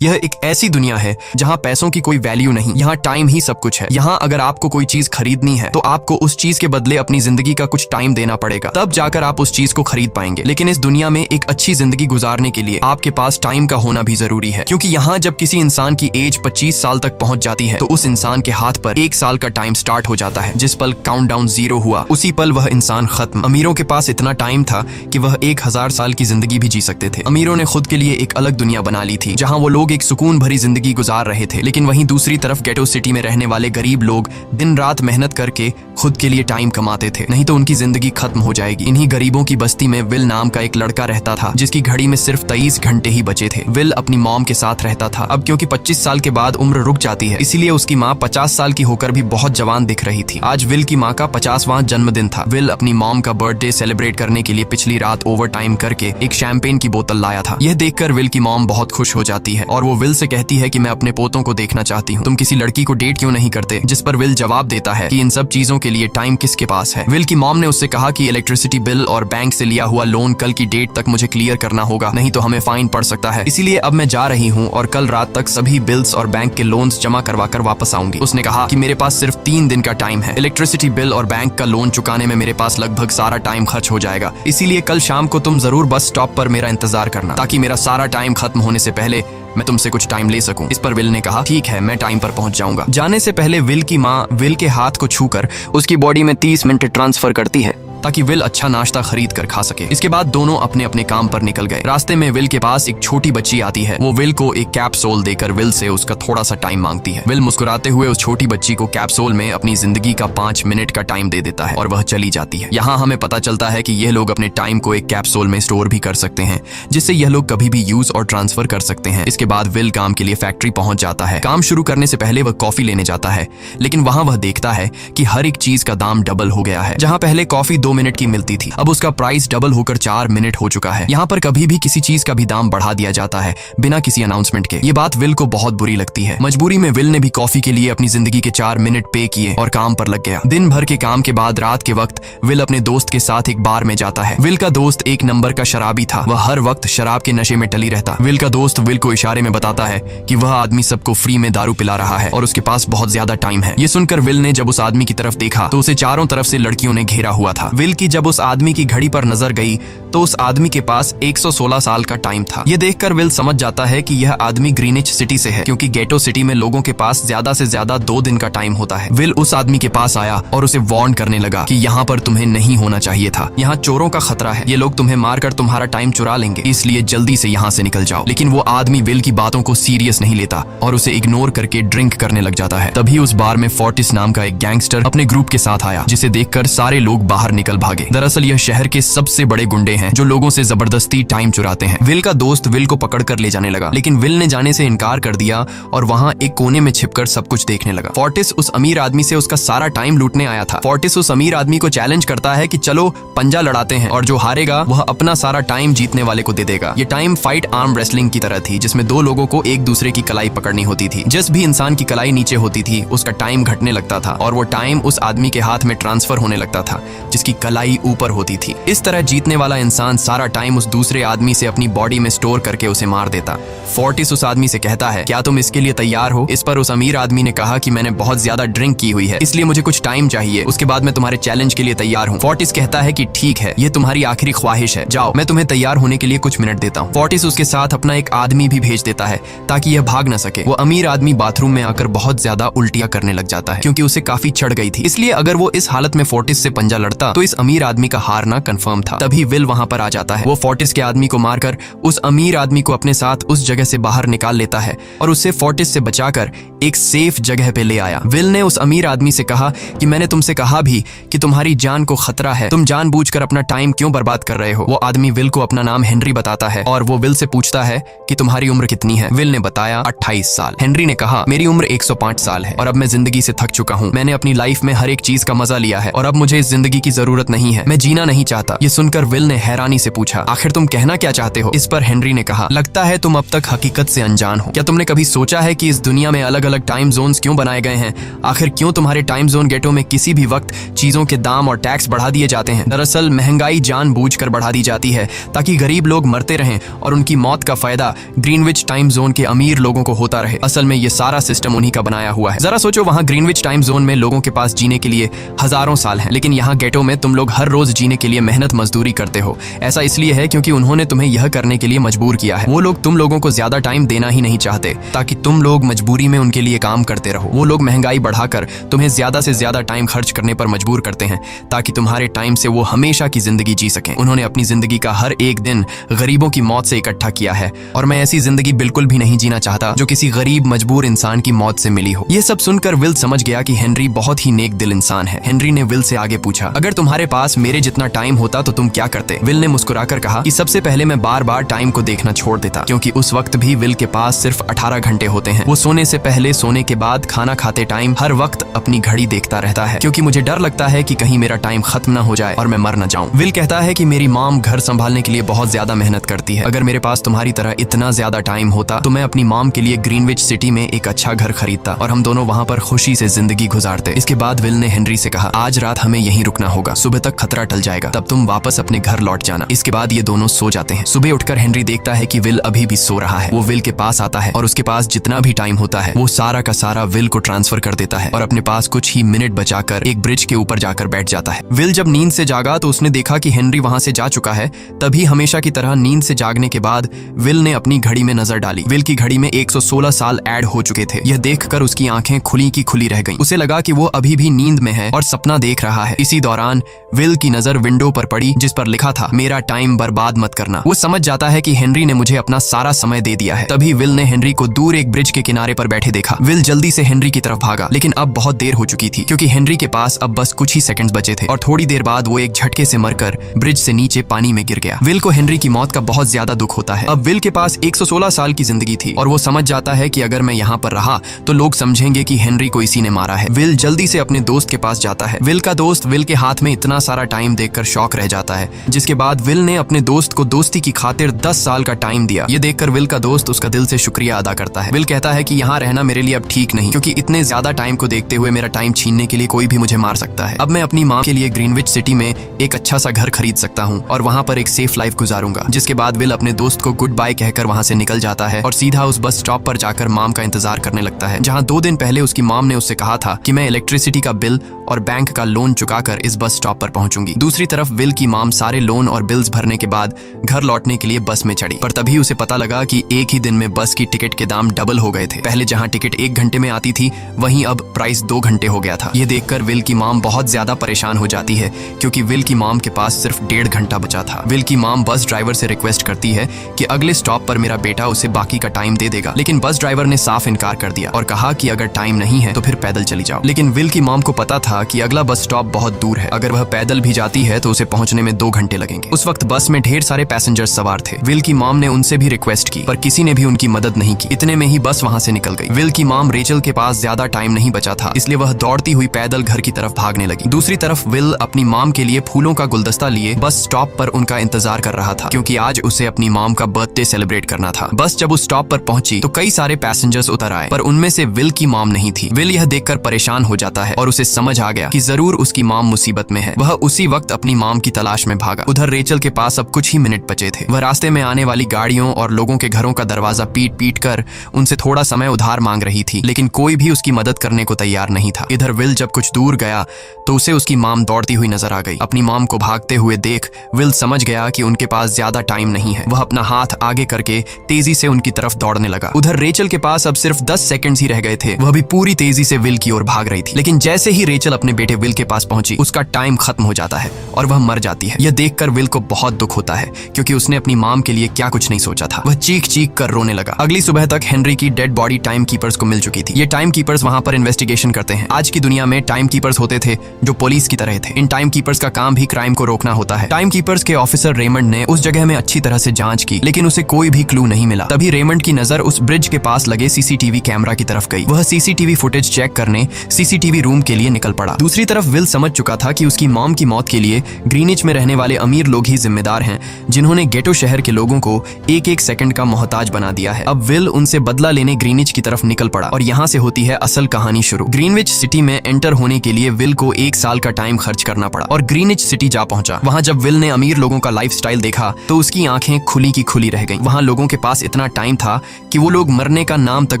यह एक ऐसी दुनिया है जहाँ पैसों की कोई वैल्यू नहीं, यहाँ टाइम ही सब कुछ है। यहाँ अगर आपको कोई चीज खरीदनी है तो आपको उस चीज के बदले अपनी जिंदगी का कुछ टाइम देना पड़ेगा, तब जाकर आप उस चीज को खरीद पाएंगे। लेकिन इस दुनिया में एक अच्छी जिंदगी गुजारने के लिए आपके पास टाइम का होना भी जरूरी है, क्योंकि यहाँ जब किसी इंसान की एज 25 साल तक पहुंच जाती है तो उस इंसान के हाथ पर 1 साल का टाइम स्टार्ट हो जाता है। जिस पल काउंटडाउन 0 हुआ उसी पल वह इंसान खत्म। अमीरों के पास इतना टाइम था कि वह 1000 साल की जिंदगी भी जी सकते थे। अमीरों ने खुद के लिए एक अलग दुनिया बना ली थी जहाँ वो लोग एक सुकून भरी जिंदगी गुजार रहे थे, लेकिन वहीं दूसरी तरफ गेटो सिटी में रहने वाले गरीब लोग दिन रात मेहनत करके खुद के लिए टाइम कमाते थे, नहीं तो उनकी जिंदगी खत्म हो जाएगी। इन्हीं गरीबों की बस्ती में विल नाम का एक लड़का रहता था जिसकी घड़ी में सिर्फ 23 घंटे ही बचे थे। विल अपनी मॉम के साथ रहता था। अब क्योंकि 25 साल के बाद उम्र रुक जाती है, इसीलिए उसकी माँ 50 साल की होकर भी बहुत जवान दिख रही थी। आज विल की माँ का 50वां जन्मदिन था। विल अपनी मॉम का बर्थडे सेलिब्रेट करने के लिए पिछली रात ओवर टाइम करके एक शैंपेन की बोतल लाया था। यह देखकर विल की मॉम बहुत खुश हो जाती है और वो विल से कहती है कि मैं अपने पोतों को देखना चाहती हूँ, तुम किसी लड़की को डेट क्यों नहीं करते? जिस पर विल जवाब देता है कि इन सब चीजों के लिए टाइम किसके पास है। विल की मॉम ने उससे कहा कि इलेक्ट्रिसिटी बिल और बैंक से लिया हुआ लोन कल की डेट तक मुझे क्लियर करना होगा, नहीं तो हमें फाइन पड़ सकता है। इसीलिए अब मैं जा रही हूँ और कल रात तक सभी बिल्स और बैंक के लोन्स जमा करवा कर वापस आऊंगी। उसने कहा कि मेरे पास सिर्फ 3 दिन का टाइम है। इलेक्ट्रिसिटी बिल और बैंक का लोन चुकाने में मेरे पास लगभग सारा टाइम खर्च हो जाएगा, इसीलिए कल शाम को तुम जरूर बस स्टॉप पर मेरा इंतजार करना, ताकि मेरा सारा टाइम खत्म होने से पहले मैं तुमसे कुछ टाइम ले सकूं। इस पर विल ने कहा ठीक है, मैं टाइम पर पहुंच जाऊंगा। जाने से पहले विल की माँ विल के हाथ को छूकर उसकी बॉडी में 30 मिनट ट्रांसफर करती है ताकि विल अच्छा नाश्ता खरीद कर खा सके। इसके बाद दोनों अपने अपने काम पर निकल गए। रास्ते में विल के पास एक छोटी बच्ची आती है। वो विल को एक कैप्सूल देकर विल से उसका थोड़ा सा टाइम मांगती है। विल मुस्कुराते हुए उस छोटी बच्ची को कैप्सूल में अपनी जिंदगी का 5 मिनट का टाइम दे देता है और वह चली जाती है। यहाँ हमें पता चलता है कि यह लोग अपने टाइम को एक कैप्सूल में स्टोर भी कर सकते हैं, जिससे यह लोग कभी भी यूज और ट्रांसफर कर सकते हैं। इसके बाद विल काम के लिए फैक्ट्री पहुंच जाता है। काम शुरू करने से पहले वह कॉफी लेने जाता है, लेकिन वहां वह देखता है कि हर एक चीज का दाम डबल हो गया है। जहां पहले कॉफी 2 मिनट की मिलती थी, अब उसका प्राइस डबल होकर 4 मिनट हो चुका है। यहाँ पर कभी भी किसी चीज का भी दाम बढ़ा दिया जाता है बिना किसी अनाउंसमेंट के। ये बात विल को बहुत बुरी लगती है। मजबूरी में विल ने भी कॉफी के लिए अपनी जिंदगी के 4 मिनट पे किए और काम पर लग गया। दिन भर के काम के बाद रात के वक्त विल अपने दोस्त के साथ एक बार में जाता है। विल का दोस्त 1 नंबर का शराबी था। वह हर वक्त शराब के नशे में टली रहता। विल का दोस्त विल को इशारे में बताता है कि वह आदमी सबको फ्री में दारू पिला रहा है और उसके पास बहुत ज्यादा टाइम है। ये सुनकर विल ने जब उस आदमी की तरफ देखा तो उसे चारों तरफ से लड़कियों ने घेरा हुआ था। विल की जब उस आदमी की घड़ी पर नजर गई तो उस आदमी के पास 116 साल का टाइम था। यह देखकर विल समझ जाता है कि यह आदमी ग्रीनिच सिटी से है, क्योंकि गेटो सिटी में लोगों के पास ज्यादा से ज्यादा 2 दिन का टाइम होता है। विल उस आदमी के पास आया और उसे वार्न करने लगा कि यहाँ पर तुम्हें नहीं होना चाहिए था। यहाँ चोरों का खतरा है, ये लोग तुम्हें मारकर तुम्हारा टाइम चुरा लेंगे, इसलिए जल्दी से यहाँ से निकल जाओ। लेकिन वो आदमी विल की बातों को सीरियस नहीं लेता और उसे इग्नोर करके ड्रिंक करने लग जाता है। तभी उस बार में फोर्टिस नाम का एक गैंगस्टर अपने ग्रुप के साथ आया, जिसे देखकर सारे लोग बाहर निकल भागे। दरअसल यह शहर के सबसे बड़े गुंडे हैं जो लोगों से जबरदस्ती टाइम चुराते हैं। विल का दोस्त विल को पकड़कर ले जाने लगा, लेकिन विल ने जाने से इनकार कर दिया और वहां एक कोने में छिपकर सब कुछ देखने लगा। फोर्टिस उस अमीर आदमी से उसका सारा टाइम लूटने आया था। फोर्टिस उस अमीर आदमी को चैलेंज करता है कि चलो पंजा लड़ाते हैं और जो हारेगा वह अपना सारा टाइम जीतने वाले को दे देगा। ये टाइम फाइट आर्म रेसलिंग की तरह थी, जिसमें 2 लोगों को एक दूसरे की कलाई पकड़नी होती थी। जिस भी इंसान की कलाई नीचे होती थी उसका टाइम घटने लगता था और वो टाइम उस आदमी के हाथ में ट्रांसफर होने लगता था जिसकी कलाई ऊपर होती थी। इस तरह जीतने वाला इंसान सारा टाइम उस दूसरे आदमी से अपनी बॉडी में स्टोर करके उसे मार देता। फोर्टिस उस आदमी से कहता है क्या तुम इसके लिए तैयार हो? इस पर उस अमीर आदमी ने कहा कि मैंने बहुत ज्यादा ड्रिंक की हुई है, इसलिए मुझे कुछ टाइम चाहिए, उसके बाद मैं तुम्हारे चैलेंज के लिए तैयार हूँ। फोर्टिस कहता है कि ठीक है, ये तुम्हारी आखिरी ख्वाहिश है, जाओ मैं तुम्हें तैयार होने के लिए कुछ मिनट देता हूँ। फोर्टिस उसके साथ अपना एक आदमी भी भेज देता है ताकि यह भाग न सके। वो अमीर आदमी बाथरूम में आकर बहुत ज्यादा उल्टियां करने लग जाता है क्योंकि उसे काफी चढ़ गई थी, इसलिए अगर वो इस हालत में फोर्टिस से पंजा लड़ता तो इस अमीर आदमी का हारना कंफर्म था। तभी विल वहां पर आ जाता है। वो फोर्टिस के आदमी को मारकर उस अमीर आदमी को अपने साथ उस जगह से बाहर निकाल लेता है और उसे फोर्टिस से बचाकर एक सेफ जगह पे ले आया। विल ने उस अमीर आदमी से कहा कि मैंने तुमसे कहा भी कि तुम्हारी जान को खतरा है, तुम जानबूझकर अपना टाइम क्यों बर्बाद कर रहे हो। वो आदमी विल को अपना नाम हेनरी बताता है और वो विल से पूछता है कि तुम्हारी उम्र कितनी है। विल ने बताया 28 साल। हेनरी ने कहा मेरी उम्र 105 साल है और अब मैं जिंदगी से थक चुका हूँ। मैंने अपनी लाइफ में हर एक चीज का मजा लिया है और अब मुझे इस जिंदगी की जरूरत जरूरत नहीं है, मैं जीना नहीं चाहता। ये सुनकर विल ने हैरानी से पूछा, आखिर तुम कहना क्या चाहते हो? इस पर हेनरी ने कहा, लगता है तुम अब तक हकीकत से अनजान हो। क्या तुमने कभी सोचा है कि इस दुनिया में अलग अलग टाइम जोन्स क्यों बनाए गए हैं? आखिर क्यों तुम्हारे टाइम जोन गेटो में किसी भी वक्त चीजों के दाम और टैक्स बढ़ा दिए जाते हैं? दरअसल महंगाई जानबूझकर बढ़ा दी जाती है ताकि गरीब लोग मरते रहें और उनकी मौत का फायदा ग्रीनविच टाइम जोन के अमीर लोगों को होता रहे। असल में ये सारा सिस्टम उन्हीं का बनाया हुआ है। जरा सोचो, वहाँ ग्रीनविच टाइम जोन में लोगों के पास जीने के लिए हजारों साल हैं, लेकिन यहाँ गेटो में तुम लोग हर रोज जीने के लिए मेहनत मजदूरी करते हो। ऐसा इसलिए है क्योंकि उन्होंने तुम्हें यह करने के लिए मजबूर किया है। वो लोग तुम लोगों को ज्यादा टाइम देना ही नहीं चाहते ताकि तुम लोग मजबूरी में उनके लिए काम करते रहो। वो लोग महंगाई बढ़ाकर तुम्हें ज्यादा से ज्यादा टाइम खर्च करने पर मजबूर करते हैं ताकि तुम्हारे टाइम से वो हमेशा की जिंदगी जी सकें। उन्होंने अपनी जिंदगी का हर एक दिन गरीबों की मौत से इकट्ठा किया है और मैं ऐसी जिंदगी बिल्कुल भी नहीं जीना चाहता जो किसी गरीब मजबूर इंसान की मौत से मिली हो। यह सब सुनकर विल समझ गया कि हेनरी बहुत ही नेक दिल इंसान है। हेनरी ने विल से आगे पूछा, अगर तुम्हारे पास मेरे जितना टाइम होता तो तुम क्या करते? विल ने मुस्कुराकर कहा कि सबसे पहले मैं बार बार टाइम को देखना छोड़ देता, क्योंकि उस वक्त भी विल के पास सिर्फ 18 घंटे होते हैं। वो सोने से पहले, सोने के बाद, खाना खाते टाइम हर वक्त अपनी घड़ी देखता रहता है, क्योंकि मुझे डर लगता है कि कहीं मेरा टाइम खत्म ना हो जाए और मैं मर न जाऊं। विल कहता है कि मेरी मॉम घर संभालने के लिए बहुत ज्यादा मेहनत करती है। अगर मेरे पास तुम्हारी तरह इतना ज्यादा टाइम होता तो मैं अपनी मॉम के लिए ग्रीनविच सिटी में एक अच्छा घर खरीदता और हम दोनों वहाँ पर खुशी से जिंदगी गुजारते। इसके बाद विल ने हेनरी से कहा, आज रात हमें यहीं रुकना होगा, सुबह तक खतरा टल जाएगा, तब तुम वापस अपने घर लौट जाना। इसके बाद ये दोनों सो जाते हैं। सुबह उठकर हेनरी देखता है कि विल अभी भी सो रहा है। वो विल के पास आता है और उसके पास जितना भी टाइम होता है वो सारा का सारा विल को ट्रांसफर कर देता है और अपने पास कुछ ही मिनट बचाकर एक ब्रिज के ऊपर जाकर बैठ जाता है। विल जब नींद से जागा तो उसने देखा कि हेनरी वहां से जा चुका है। तभी हमेशा की तरह नींद से जागने के बाद विल ने अपनी घड़ी में नजर डाली। विल की घड़ी में 116 साल ऐड हो चुके थे। यह देखकर उसकी आंखें खुली की खुली रह गईं। उसे लगा कि वो अभी भी नींद में है और सपना देख रहा है। इसी दौरान विल की नजर विंडो पर पड़ी जिस पर लिखा था, मेरा टाइम बर्बाद मत करना। वो समझ जाता है कि हेनरी ने मुझे अपना सारा समय दे दिया है। तभी विल ने हेनरी को दूर एक ब्रिज के किनारे पर बैठे देखा। विल जल्दी से हेनरी की तरफ भागा, लेकिन अब बहुत देर हो चुकी थी क्योंकि हेनरी के पास अब बस कुछ ही सेकंड्स बचे थे और थोड़ी देर बाद वो एक झटके से मरकर ब्रिज से नीचे पानी में गिर गया। विल को हेनरी की मौत का बहुत ज्यादा दुख होता है। अब विल के पास 116 साल की जिंदगी थी और वो समझ जाता है कि अगर मैं यहाँ पर रहा तो लोग समझेंगे कि हेनरी को इसी ने मारा है। विल जल्दी से अपने दोस्त के पास जाता है। विल का दोस्त विल के हाथ में इतना सारा टाइम देखकर शॉक रह जाता है, जिसके बाद विल ने अपने दोस्त को दोस्ती की खातिर 10 साल का टाइम दिया। ये देखकर विल का दोस्त उसका दिल से शुक्रिया अदा करता है। विल कहता है कि यहाँ रहना मेरे लिए अब ठीक नहीं, क्योंकि इतने ज्यादा टाइम को देखते हुए मेरा टाइम छीनने के लिए कोई भी मुझे मार सकता है। अब मैं अपनी माँ के लिए ग्रीनविच सिटी में एक अच्छा सा घर खरीद सकता हूँ और वहाँ पर एक सेफ लाइफ गुजारूंगा। जिसके बाद विल अपने दोस्त को गुड बाय कहकर वहाँ से निकल जाता है और सीधा उस बस स्टॉप पर जाकर मॉम का इंतजार करने लगता है, जहाँ 2 दिन पहले उसकी मॉम ने उससे कहा था कि मैं इलेक्ट्रिसिटी का बिल और बैंक का लोन चुकाकर इस बस स्टॉप पर पहुंचूंगी। दूसरी तरफ विल की मॉम सारे लोन और बिल्स भरने के बाद घर लौटने के लिए बस में चढ़ी, पर तभी उसे पता लगा कि एक ही दिन में बस की टिकट के दाम डबल हो गए थे। पहले जहां टिकट 1 घंटे में आती थी वहीं अब प्राइस 2 घंटे हो गया था। यह देखकर विल की मॉम बहुत ज्यादा परेशान हो जाती है क्योंकि विल की मॉम के पास सिर्फ 1.5 घंटा बचा था। विल की मॉम बस ड्राइवर से रिक्वेस्ट करती है कि अगले स्टॉप पर मेरा बेटा उसे बाकी का टाइम दे देगा, लेकिन बस ड्राइवर ने साफ इनकार कर दिया और कहा कि अगर टाइम नहीं है तो फिर पैदल चली जाओ। लेकिन विल की मॉम को पता था कि अगला बस स्टॉप बहुत दूर है, अगर वह पैदल भी जाती है तो उसे पहुंचने में 2 घंटे लगेंगे। उस वक्त बस में ढेर सारे पैसेंजर्स सवार थे। विल की मॉम ने उनसे भी रिक्वेस्ट की पर किसी ने भी उनकी मदद नहीं की। इतने में ही बस वहां से निकल गई। विल की मॉम रेचल के पास ज्यादा टाइम नहीं बचा था, इसलिए वह दौड़ती हुई पैदल घर की तरफ भागने लगी। दूसरी तरफ विल अपनी मॉम के लिए फूलों का गुलदस्ता लिए बस स्टॉप पर उनका इंतजार कर रहा था, क्योंकि आज उसे अपनी मॉम का बर्थडे सेलिब्रेट करना था। बस जब उस स्टॉप पर पहुंची तो कई सारे पैसेंजर्स उतर आए, पर उनमें से विल की मॉम नहीं थी। विल यह देखकर परेशान हो जाता है और उसे समझ आ गया कि जरूर उसकी मॉम मुसीबत में है। वह उसी वक्त अपनी मॉम की तलाश में भागा। उधर रेचल के पास अब कुछ ही मिनट बचे थे। वह रास्ते में आने वाली गाड़ियों और लोगों के घरों का दरवाजा पीट पीट कर उनसे थोड़ा समय उधार मांग रही थी, लेकिन कोई भी उसकी मदद करने को तैयार नहीं था। इधर विल जब कुछ दूर गया तो उसे उसकी मॉम दौड़ती हुई नजर आ गई। अपनी मॉम को भागते हुए देख विल समझ गया कि उनके पास ज्यादा टाइम नहीं है। वह अपना हाथ आगे करके तेजी से उनकी तरफ दौड़ने लगा। उधर रेचल के पास अब सिर्फ 10 सेकंड्स ही रह गए थे। वह भी पूरी तेजी से विल की ओर भाग रही थी, लेकिन जैसे ही रेचल अपने बेटे विल के पास पहुंची उसका टाइम खत्म हो जाता है और वह मर जाती है। यह देखकर विल को बहुत दुख होता है क्योंकि उसने अपनी मॉम के लिए क्या कुछ नहीं सोचा था। वह चीख चीख कर रोने लगा। अगली सुबह तक हेनरी की डेड बॉडी टाइम कीपर्स को मिल चुकी थी। ये टाइम कीपर्स वहां पर इन्वेस्टिगेशन करते हैं। आज की दुनिया में टाइम कीपर्स होते थे जो पुलिस की तरह थे। इन टाइम कीपर्स का काम भी क्राइम को रोकना होता है। टाइम कीपर्स के ऑफिसर रेमंड ने उस जगह में अच्छी तरह से जांच की, लेकिन उसे कोई भी क्लू नहीं मिला। तभी रेमंड की नजर उस ब्रिज के पास लगे सीसीटीवी कैमरा की तरफ गई। वह सीसीटीवी फुटेज चेक करने सीसीटीवी रूम के लिए निकल पड़ा। पड़ा। दूसरी तरफ विल समझ चुका था कि उसकी मॉम की मौत के लिए ग्रीनिच में रहने वाले अमीर लोग ही जिम्मेदार हैं, जिन्होंने गेटो शहर के लोगों को एक एक सेकंड का मोहताज बना दिया है। अब विल उनसे बदला लेने ग्रीनिच की तरफ निकल पड़ा और यहाँ से होती है असल कहानी शुरू। ग्रीनविच सिटी में एंटर होने के लिए विल को 1 साल का टाइम खर्च करना पड़ा और ग्रीनिच सिटी जा पहुंचा। वहां जब विल ने अमीर लोगों का लाइफस्टाइल देखा तो उसकी आंखें खुली की खुली रह गईं। वहां लोगों के पास इतना टाइम था कि वो लोग मरने का नाम तक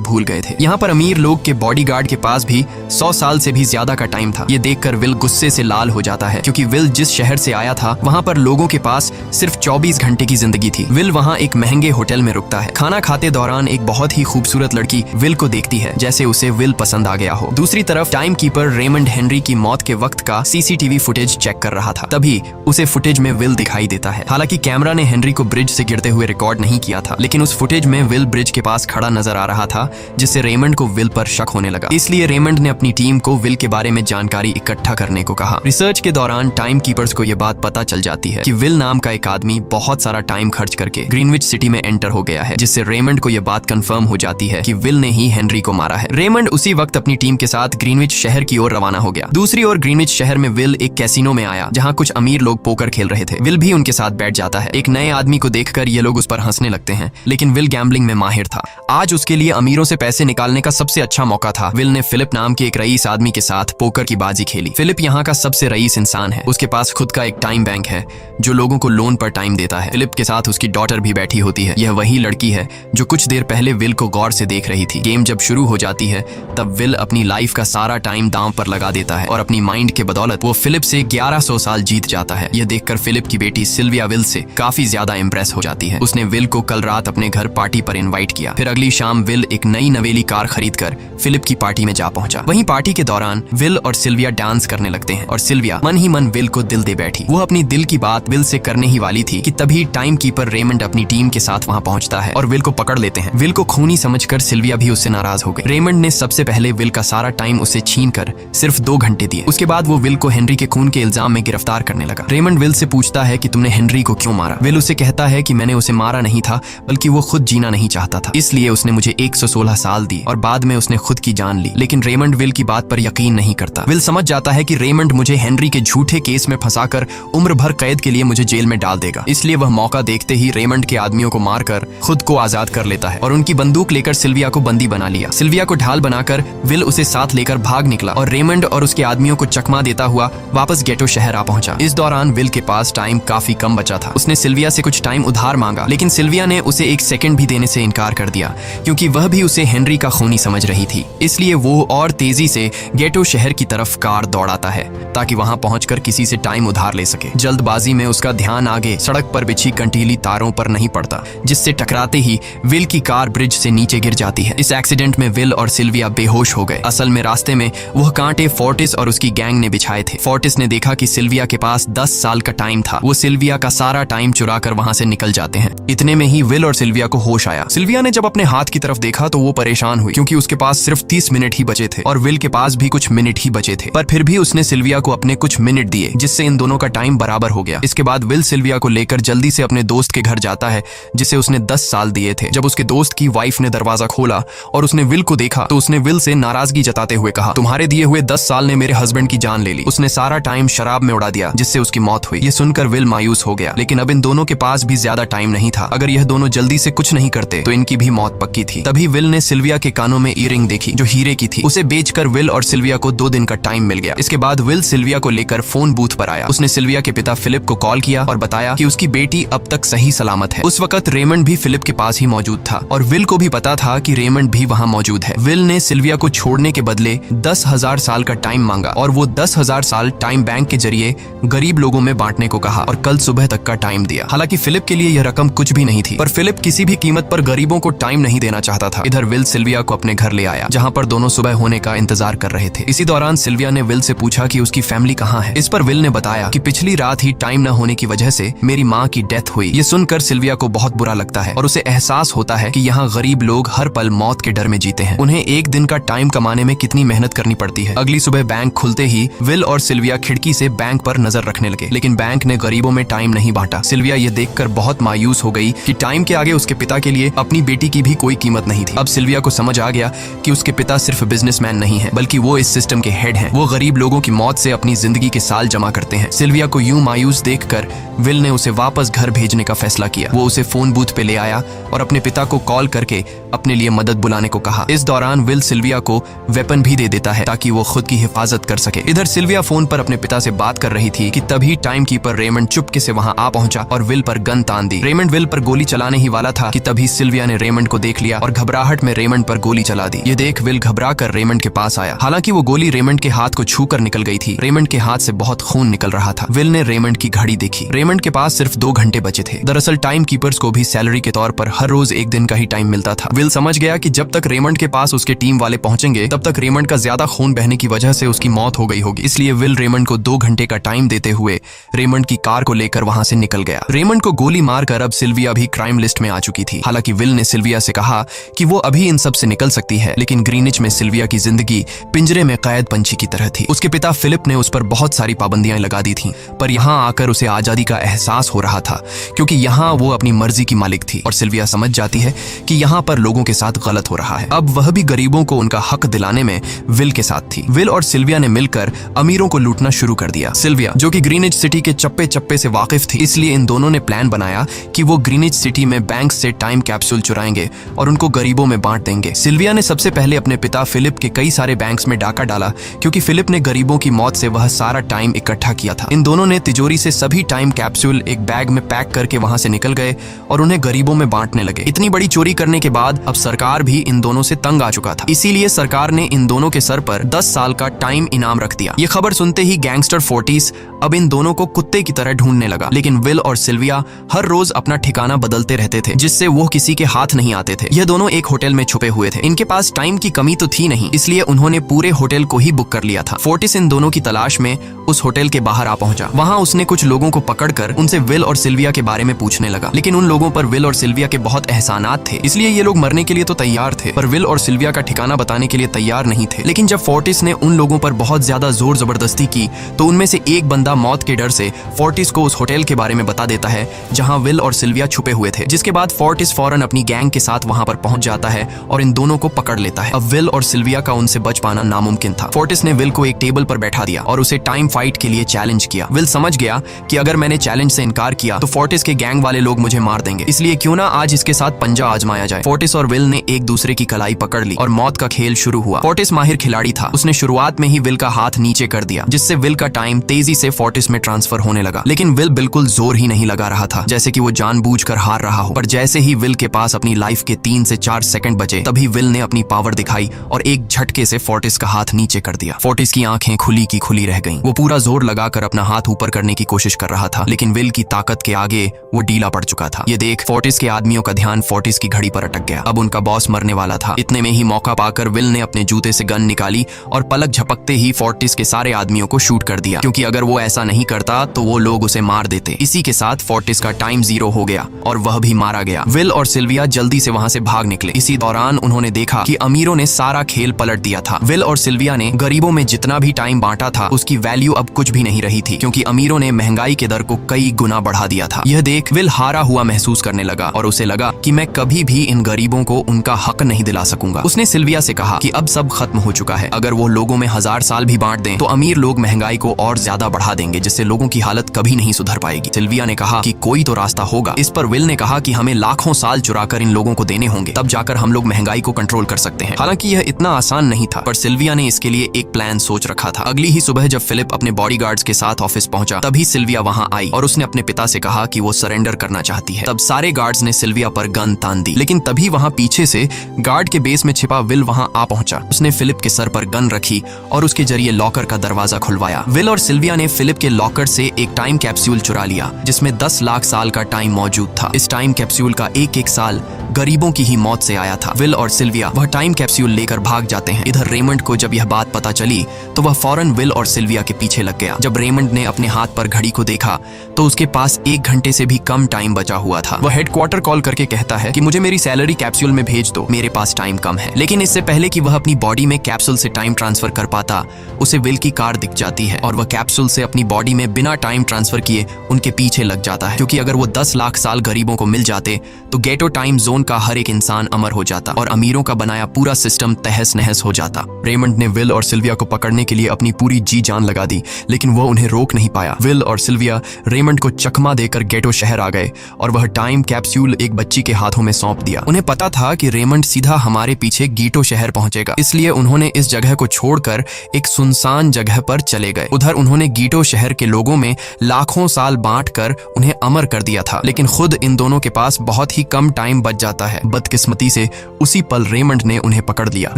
भूल गए थे। यहाँ पर अमीर लोग के बॉडीगार्ड के पास भी 100 साल से भी ज्यादा का टाइम था। ये देखकर विल गुस्से से लाल हो जाता है, क्योंकि विल जिस शहर से आया था वहां पर लोगों के पास सिर्फ 24 घंटे की जिंदगी थी। विल वहां एक महंगे होटल में रुकता है। खाना खाते दौरान एक बहुत ही खूबसूरत लड़की विल को देखती है, जैसे उसे विल पसंद आ गया हो। दूसरी तरफ टाइम कीपर रेमंड हेनरी की मौत के वक्त का सीसीटीवी फुटेज चेक कर रहा था। तभी उसे फुटेज में विल दिखाई देता है। हालांकि कैमरा ने हेनरी को ब्रिज से गिरते हुए रिकॉर्ड नहीं किया था, लेकिन उस फुटेज में विल ब्रिज के पास खड़ा नजर आ रहा था, जिससे रेमंड को विल पर शक होने लगा। इसलिए रेमंड ने अपनी टीम को विल के बारे में जानकारी इकट्ठा करने को कहा। रिसर्च के दौरान टाइम कीपर्स को यह बात पता चल जाती है कि विल नाम का एक आदमी बहुत सारा टाइम खर्च करके ग्रीनविच सिटी में एंटर हो गया है, जिससे रेमंड को यह बात कंफर्म हो जाती है कि विल ने ही हेनरी को मारा है। रेमंड उसी वक्त अपनी टीम के साथ ग्रीनविच शहर की ओर रवाना हो गया। दूसरी ओर ग्रीनविच शहर में विल एक कैसीनो में आया, जहां कुछ अमीर लोग पोकर खेल रहे थे। विल भी उनके साथ बैठ जाता है। एक नए आदमी को देखकर ये लोग उस पर हंसने लगते हैं, लेकिन विल गैम्बलिंग में माहिर था। आज उसके लिए अमीरों से पैसे निकालने का सबसे अच्छा मौका था। विल ने फिलिप नाम के एक रईस आदमी के साथ पोकर की बाजी खेली। फिलिप यहाँ का सबसे रईस इंसान है। उसके पास खुद का एक टाइम बैंक है जो लोगों को लोन पर टाइम देता है। फिलिप के साथ उसकी डॉटर भी बैठी होती है। यह वही लड़की है जो कुछ देर पहले विल को गौर से देख रही थी। गेम जब शुरू हो जाती है तब विल अपनी लाइफ का सारा टाइम दांव पर लगा देता है और अपनी माइंड के बदौलत वो फिलिप से 1100 साल जीत जाता है। यह देखकर फिलिप की बेटी सिल्विया विल से काफी ज्यादा इम्प्रेस हो जाती है। उसने विल को कल रात अपने घर पार्टी पर इनवाइट किया। फिर अगली शाम विल एक नई नवेली कार खरीदकर फिलिप की पार्टी में जा पहुंचा। वहीं पार्टी के दौरान विल और सिल्विया डांस करने लगते हैं और सिल्विया मन ही मन विल को दिल दे बैठी। वो अपनी दिल की बात विल से करने ही वाली थी कि तभी टाइम कीपर रेमंड अपनी टीम के साथ वहां पहुंचता है और विल को पकड़ लेते हैं। विल को खूनी समझकर सिल्विया भी उससे नाराज हो गई। रेमंड ने सबसे पहले विल का सारा टाइम उसे छीनकर सिर्फ 2 घंटे दिए। उसके बाद वो विल को हेनरी के खून के इल्जाम में गिरफ्तार करने लगा। रेमंड विल से पूछता है कि तुमने हेनरी को क्यों मारा। विल उसे कहता है कि मैंने उसे मारा नहीं था, बल्कि वो खुद जीना नहीं चाहता था, इसलिए उसने मुझे 116 साल दी और बाद में उसने खुद की जान ली। लेकिन रेमंड विल की बात पर यकीन नहीं करता। विल समझ जाता है कि रेमंड मुझे हेनरी के झूठे केस में फंसाकर उम्र भर कैद के लिए मुझे जेल में डाल देगा, इसलिए वह मौका देखते ही रेमंड के आदमियों को मारकर खुद को आजाद कर लेता है और उनकी बंदूक लेकर सिल्विया को बंदी बना लिया। सिल्विया को ढाल बनाकर विल उसे साथ लेकर भाग निकला और रेमंड और उसके आदमियों को चकमा देता हुआ वापस गेटो शहर आ पहुंचा। इस दौरान विल के पास टाइम काफी कम बचा था। उसने सिल्विया से कुछ टाइम उधार मांगा, लेकिन सिल्विया ने उसे 1 सेकंड भी देने से इनकार कर दिया, क्योंकि वह भी उसे हेनरी का खूनी समझ रही थी। इसलिए वो और तेजी से गेटो शहर की तरफ कार दौड़ाता है ताकि वहां पहुंचकर किसी से टाइम उधार ले सके। जल्दबाजी में उसका ध्यान आगे सड़क पर बिछी कंटीली तारों पर नहीं पड़ता, जिससे टकराते ही विल की कार ब्रिज से नीचे गिर जाती है। इस एक्सीडेंट में विल और सिल्विया बेहोश हो गए। असल में रास्ते में वह कांटे फोर्टिस और उसकी गैंग ने बिछाए थे। फोर्टिस ने देखा कि सिल्विया के पास 10 साल का टाइम था। वो सिल्विया का सारा टाइम चुरा कर वहां से निकल जाते हैं। इतने में ही विल और सिल्विया को होश आया। सिल्विया ने जब अपने हाथ की तरफ देखा तो वो परेशान हुई, क्योंकि उसके पास सिर्फ 30 मिनट ही बचे थे और विल के पास भी कुछ मिनट ही बचे थे। पर फिर भी उसने सिल्विया को अपने कुछ मिनट दिए, जिससे इन दोनों का टाइम बराबर हो गया। इसके बाद विल सिल्विया को लेकर जल्दी से अपने दोस्त के घर जाता है, जिसे उसने 10 साल दिए थे। जब उसके दोस्त की वाइफ ने दरवाजा खोला और उसने विल को देखा तो उसने विल से नाराजगी जताते हुए कहा, तुम्हारे दिए हुए 10 साल ने मेरे हस्बैंड की जान ले ली। उसने सारा टाइम शराब में उड़ा दिया, जिससे उसकी मौत हुई। ये सुनकर विल मायूस हो गया, लेकिन अब इन दोनों के पास भी ज्यादा टाइम नहीं था। अगर यह दोनों जल्दी से कुछ नहीं करते तो इनकी भी मौत पक्की थी। तभी विल ने सिल्विया के कानों में ईयरिंग देखी जो हीरे की थी। उसे बेचकर विल और सिल्विया को 2 दिन का टाइम मिल गया। इसके बाद विल सिल्विया को लेकर फोन बूथ पर आया। उसने सिल्विया के पिता फिलिप को कॉल किया और बताया कि उसकी बेटी अब तक सही सलामत है। उस वक्त रेमंड भी फिलिप के पास ही मौजूद था और विल को भी पता था कि रेमंड भी वहां मौजूद है। विल ने सिल्विया को छोड़ने के बदले 10,000 साल का टाइम मांगा और वो 10,000 साल टाइम बैंक के जरिए गरीब लोगों में बांटने को कहा और कल सुबह तक का टाइम दिया। हालांकि फिलिप के लिए यह रकम कुछ भी नहीं थी, पर फिलिप किसी भी कीमत पर गरीबों को टाइम नहीं देना चाहता था। इधर विल सिल्विया को अपने घर ले आया, जहां पर दोनों सुबह होने का इंतजार कर रहे थे। इसी दौरान सिल्विया ने विल से पूछा कि उसकी फैमिली कहाँ है। इस पर विल ने बताया कि पिछली रात ही टाइम न होने की वजह से मेरी माँ की डेथ हुई। ये सुनकर सिल्विया को बहुत बुरा लगता है और उसे एहसास होता है कि यहाँ गरीब लोग हर पल मौत के डर में जीते हैं। उन्हें एक दिन का टाइम कमाने में कितनी मेहनत करनी पड़ती है। अगली सुबह बैंक खुलते ही विल और सिल्विया खिड़की से बैंक पर नजर रखने लगे, लेकिन बैंक ने गरीबों में टाइम नहीं बांटा। सिल्विया ये देखकर बहुत मायूस हो गई कि टाइम के आगे उसके पिता के लिए अपनी बेटी की भी कोई कीमत नहीं थी। अब सिल्विया को समझ आ गया कि उसके पिता सिर्फ बिजनेसमैन नहीं है, बल्कि वो इस सिस्टम के हेड डेड हैं। वो गरीब लोगों की मौत से अपनी जिंदगी के साल जमा करते हैं। सिल्विया को यूं मायूस देखकर विल ने उसे वापस घर भेजने का फैसला किया। वो उसे फोन बूथ पे ले आया और अपने पिता को कॉल करके अपने लिए मदद बुलाने को कहा। इस दौरान विल सिल्विया को वेपन भी दे देता है ताकि वो खुद की हिफाजत कर सके। इधर सिल्विया फोन पर अपने पिता से बात कर रही थी कि तभी टाइम कीपर रेमंड चुपके से वहां आ पहुंचा और विल पर गन तान दी। रेमंड विल पर गोली चलाने ही वाला था कि तभी सिल्विया ने रेमंड को देख लिया और घबराहट में रेमंड पर गोली चला दी। ये देख विल घबरा कर रेमंड के पास आया। हालांकि वो गोली रेमंड के हाथ को छूकर निकल गई थी। रेमंड के हाथ से बहुत खून निकल रहा था। विल ने रेमंड की घड़ी देखी। रेमंड के पास सिर्फ 2 घंटे बचे थे। दरअसल टाइम कीपर्स को भी सैलरी के तौर पर हर रोज 1 दिन का ही टाइम मिलता था। विल समझ गया कि जब तक रेमंड के पास उसके टीम वाले पहुंचेंगे तब तक रेमंड का ज्यादा खून बहने की वजह से उसकी मौत हो गई होगी। इसलिए विल रेमंड को 2 घंटे का टाइम देते हुए रेमंड की कार को लेकर वहां से निकल गया। रेमंड को गोली मारकर अब सिल्विया भी क्राइम लिस्ट में आ चुकी थी। हालांकि विल ने सिल्विया से कहा कि वो अभी इन सब से निकल सकती है, लेकिन ग्रीनिच में सिल्विया की जिंदगी पिंजरे में कैद पंछी की तरह थी। उसके पिता फिलिप ने उस पर बहुत सारी पाबंदियां लगा दी थी, पर यहाँ आकर उसे आजादी का एहसास हो रहा था क्योंकि यहाँ वो अपनी मर्जी की मालिक थी। और सिल्विया समझ जाती है कि यहाँ पर लोगों के साथ गलत हो रहा है। अब वह भी गरीबों को उनका हक दिलाने में विल के साथ थी। विल और सिल्विया ने मिलकर अमीरों को लूटना शुरू कर दिया। सिल्विया जो कि ग्रीनिच सिटी के चप्पे चप्पे से वाकिफ थी, इसलिए इन दोनों ने प्लान बनाया कि वो ग्रीनिच सिटी में बैंक से टाइम कैप्सूल चुराएंगे और उनको गरीबों में बांट देंगे। सिल्विया ने सबसे पहले अपने पिता फिलिप के कई सारे बैंक्स में डाका डाला क्योंकि फिलिप ने गरीबों की मौत से वह सारा टाइम इकट्ठा किया था। इन दोनों ने तिजोरी से सभी टाइम कैप्सूल एक बैग में पैक करके वहां से निकल गए और उन्हें गरीबों में बांटने लगे। इतनी बड़ी चोरी करने के बाद अब सरकार भी इन दोनों से तंग आ चुका था। इसीलिए सरकार ने इन दोनों के सर पर 10 साल का टाइम इनाम रख दिया। ये खबर सुनते ही गैंगस्टर फोर्टिस अब इन दोनों को कुत्ते की तरह ढूंढने लगा। लेकिन विल और सिल्विया हर रोज अपना ठिकाना बदलते रहते थे जिससे वो किसी के हाथ नहीं आते थे। यह दोनों एक होटल में छुपे हुए थे। इनके पास टाइम की कमी तो थी नहीं, इसलिए उन्होंने पूरे होटल को ही बुक कर लिया था। फोर्टिस इन दोनों की तलाश में उस होटल के बाहर आ पहुंचा। वहां उसने कुछ लोगों को पकड़कर उनसे विल और सिल्विया के बारे में पूछने लगा, लेकिन उन लोगों पर विल और सिल्विया के बहुत एहसानात थे, इसलिए ये लोग मरने के लिए तो तैयार थे, पर विल और सिल्विया का ठिकाना बताने के लिए तैयार नहीं थे। लेकिन जब फोर्टिस ने उन लोगों पर बहुत ज्यादा जोर जबरदस्ती की तो उनमें से एक बंदा मौत के डर से फोर्टिस को उस होटल के बारे में बता देता है जहां विल और सिल्विया छुपे हुए थे। जिसके बाद फोर्टिस फौरन अपनी गैंग के साथ वहां पर पहुंच जाता है और इन दोनों को पकड़ लेता है। अब विल और सिल्विया का उनसे बच पाना नामुमकिन था। फोर्टिस ने विल को एक टेबल पर बैठा दिया और उसे टाइम फाइट के लिए चैलेंज किया। विल समझ गया कि अगर मैंने चैलेंज से इनकार किया तो फोर्टिस के गैंग वाले लोग मुझे मार देंगे, इसलिए क्यों ना आज इसके साथ पंजा आजमाया जाए। फोर्टिस और विल ने एक दूसरे की कलाई पकड़ ली और मौत का खेल शुरू हुआ। फोर्टिस माहिर खिलाड़ी था। उसने शुरुआत में ही विल का हाथ नीचे कर दिया, जिससे विल का टाइम तेजी से फोर्टिस में ट्रांसफर होने लगा। लेकिन विल बिल्कुल जोर ही नहीं लगा रहा था, जैसे कि वो जानबूझकर हार रहा हो। पर जैसे ही विल के पास अपनी लाइफ के 3 से 4 सेकंड बचे, तभी विल ने अपनी पावर दिखाई और एक झटके से फोर्टिस का हाथ नीचे कर दिया। फोर्टिस की आंखें खुली की खुली रह गईं। वो पूरा जोर लगाकर अपना हाथ ऊपर करने की कोशिश कर रहा था, लेकिन विल की ताकत के आगे वो ढीला पड़ चुका था। ये देख फोर्टिस के आदमियों का ध्यान फोर्टिस की घड़ी पर अटक गया। अब उनका बॉस मरने वाला था। इतने में ही मौका पाकर विल ने अपने जूते से गन निकाली और पलक झपकते ही फोर्टिस के सारे आदमियों को शूट कर दिया, क्योंकि अगर वो ऐसा नहीं करता तो वो लोग उसे मार देते। इसी के साथ फोर्टिस का टाइम 0 हो गया और वह भी मारा गया। विल और सिल्विया जल्दी से वहां से भाग निकले। इसी दौरान उन्होंने देखा कि अमीरों ने सारा खेल पलट दिया था। विल और सिल्विया ने गरीबों में जितना भी टाइम बांटा था उसकी वैल्यू अब कुछ भी नहीं रही थी, क्योंकि अमीरों ने महंगाई के दर को कई गुना बढ़ा दिया था। यह देख विल हारा हुआ महसूस करने लगा और उसे लगा कि मैं कभी भी इन गरीबों को उनका हक नहीं दिला सकूंगा। उसने सिल्विया से कहा कि अब सब खत्म हो चुका है। अगर वो लोगों में 1000 साल भी बांट दें तो अमीर लोग महंगाई को और ज्यादा बढ़ा देंगे, जिससे लोगों की हालत कभी नहीं सुधर पाएगी। सिल्विया ने कहा कि कोई तो रास्ता होगा। इस पर विल ने कहा कि हमें लाखों साल चुराकर इन लोगों को देने होंगे, तब जाकर हम लोग महंगाई को कंट्रोल कर सकते हैं। हालांकि यह इतना आसान नहीं था, पर सिल्विया ने इसके लिए एक प्लान सोच रखा था। अगली ही सुबह जब फिलिप अपने बॉडीगार्ड्स के साथ ऑफिस पहुंचा, तभी सिल्विया वहां आई और उसने अपने पिता से कहा कि वो सरेंडर करना चाहती है। तब सारे गार्ड्स ने सिल्विया पर गन तान दी, लेकिन तभी वहां पीछे से गार्ड के बेस में छिपा विल वहां आ पहुंचा। उसने फिलिप के सर पर गन रखी और उसके जरिए लॉकर का दरवाजा खुलवाया। विल और सिल्विया ने फिलिप के लॉकर से एक टाइम कैप्सूल चुरा लिया, जिसमें 10 लाख साल का टाइम मौजूद था। इस टाइम कैप्सूल का एक साल गरीबों की ही मौत से आया था। विल और सिल्विया वह टाइम कैप्सूल लेकर भाग जाते हैं। इधर रेमंड को जब यह बात पता चली तो वह फौरन विल और सिल्विया के पीछे लग गया। जब रेमंड ने अपने हाथ पर घड़ी को देखा तो उसके पास 1 घंटे से भी कम टाइम बचा हुआ था। वह हेडक्वार्टर कॉल करके कहता है कि मुझे मेरी सैलरी कैप्सूल में भेज दो, मेरे पास टाइम कम है। लेकिन इससे पहले कि वह अपनी बॉडी में कैप्सूल से टाइम ट्रांसफर कर पाता, उसे विल की कार दिख जाती है और वह कैप्सूल से अपनी बॉडी में बिना टाइम ट्रांसफर किए उनके पीछे लग जाता है, क्योंकि अगर वो 10 लाख साल गरीबों को मिल जाते तो गेटो टाइम जोन का हर एक इंसान अमर हो जाता और अमीरों का बनाया पूरा सिस्टम तहस नहस हो जाता। रेमंड ने विल और सिल्विया सिल्विया को पकड़ने के लिए अपनी पूरी जी जान लगा दी, लेकिन वो उन्हें रोक नहीं पाया। विल और सिल्विया रेमंड को चकमा देकर गेटो शहर आ गए और वह टाइम कैप्सूल एक बच्ची के हाथों में सौंप दिया। उन्हें पता था कि रेमंड सीधा हमारे पीछे गीटो शहर पहुंचेगा, इसलिए उन्होंने इस जगह को छोड़कर एक सुनसान जगह पर चले गए। उधर उन्होंने गीटो शहर के लोगों में लाखों साल बांटकर उन्हें अमर कर दिया था, लेकिन खुद इन दोनों के पास बहुत ही कम टाइम बच जाता है। बदकिस्मती से उसी पल रेमंड ने उन्हें पकड़ लिया।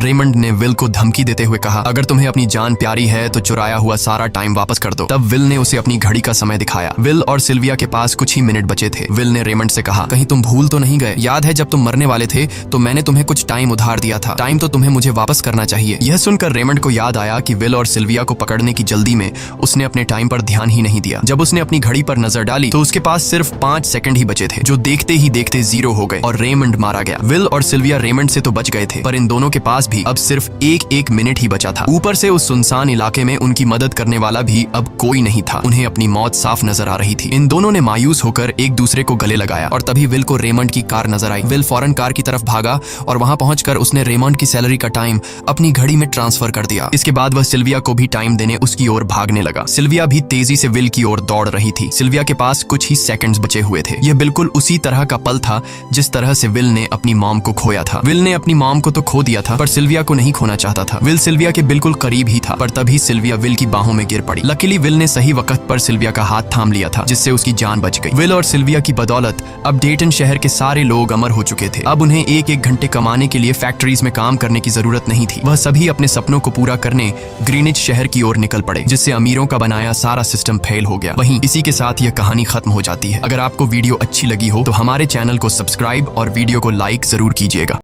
रेमंड ने विल को धमकी देते हुए कहा, अगर तुम्हें अपनी जान प्यारी है तो चुराया हुआ सारा टाइम वापस कर दो। तब विल ने उसे अपनी घड़ी का समय दिखाया। विल और सिल्विया के पास कुछ ही मिनट बचे थे। विल ने रेमंड से कहा, कहीं तुम भूल तो नहीं गए? याद है जब तुम मरने वाले थे तो मैंने तुम्हें कुछ टाइम उधार दिया था। टाइम तो तुम्हें मुझे वापस करना चाहिए। यह सुनकर रेमंड को याद आया कि विल और सिल्विया को पकड़ने की जल्दी में उसने अपने टाइम पर ध्यान ही नहीं दिया। जब उसने अपनी घड़ी पर नजर डाली तो उसके पास सिर्फ 5 सेकंड ही बचे थे, जो देखते ही देखते 0 हो गए और रेमंड मारा गया। विल और सिल्विया रेमंड से तो बच गए थे, पर इन दोनों के पास भी अब सिर्फ एक मिनट ही बचा था। ऊपर से उस सुनसान इलाके में उनकी मदद करने वाला भी अब कोई नहीं था। उन्हें अपनी मौत साफ नजर आ रही थी। इन दोनों ने मायूस होकर एक दूसरे को गले लगाया और तभी विल को रेमंड की कार नजर आई। विल फौरन कार की तरफ भागा और वहां पहुंचकर उसने रेमंड की सैलरी का टाइम अपनी घड़ी में ट्रांसफर कर दिया। इसके बाद वह सिल्विया को भी टाइम देने उसकी ओर भागने लगा। सिल्विया भी तेजी से विल की ओर दौड़ रही थी। सिल्विया के पास कुछ ही सेकंड्स बचे हुए थे। यह बिल्कुल उसी तरह का पल था जिस तरह से विल ने अपनी मॉम को खोया था। विल ने अपनी मॉम को तो खो दिया था, पर सिल्विया को नहीं खोना चाहता था। विल सिल्विया के बिल्कुल करीब ही था, पर तभी सिल्विया विल की बाहों में गिर पड़ी। लकीली विल ने सही वक्त पर सिल्विया का हाथ थाम लिया था, जिससे उसकी जान बच गई। विल और सिल्विया की बदौलत अब डेटन शहर के सारे लोग अमर हो चुके थे। अब उन्हें एक घंटे कमाने के लिए फैक्ट्रीज में काम करने की जरूरत नहीं थी। वह सभी अपने सपनों को पूरा करने ग्रीनिच शहर की ओर निकल पड़े, जिससे अमीरों का बनाया सारा सिस्टम फेल हो गया। वहीं इसी के साथ यह कहानी खत्म हो जाती है। अगर आपको वीडियो अच्छी लगी हो तो हमारे चैनल को सब्सक्राइब और वीडियो को लाइक जरूर कीजिएगा।